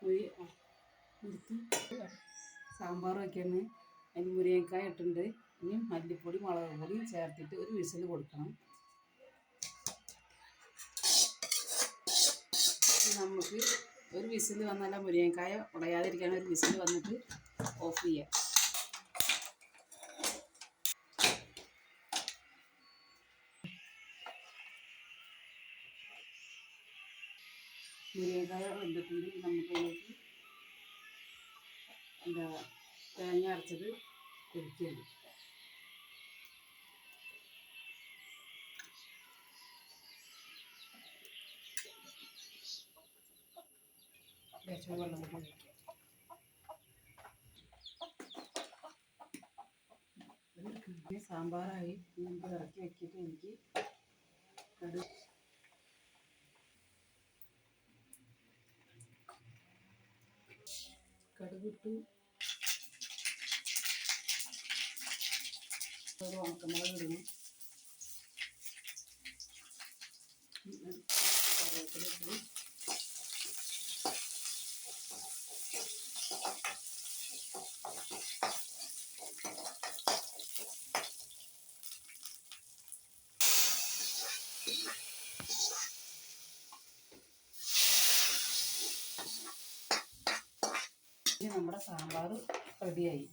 നിർത്തി സാമ്പാർ വയ്ക്കാൻ അതിന് മുരിങ്ങക്കായ ഇട്ടിട്ടുണ്ട്. ഇനി മല്ലിപ്പൊടി മുളക് പൊടി ചേർത്തിട്ട് ഒരു വിസിൽ കൊടുക്കണം. നമുക്ക് ഒരു വിസിൽ വന്നാൽ മുരിങ്ങക്കായ ഉടയാതിരിക്കാൻ ഒരു വിസിൽ വന്നിട്ട് ഓഫ് ചെയ്യാം. മുരിങ്ങക്കായ വെന്തിട്ടുണ്ട്. നമുക്കതിലേക്ക് തേങ്ങ അരച്ചത് ഒഴിക്കുകയാണ്. വെള്ളം കൂടി ഒഴിക്കുക. സാമ്പാറായി നമുക്ക് ഇറക്കി വെച്ചിട്ട് എനിക്ക് കടുകിട്ട് ഒരു ഉണക്കമുളക് ഇടുന്നു. കറിവേപ്പില നമ്മുടെ സാമ്പാർ റെഡിയായി.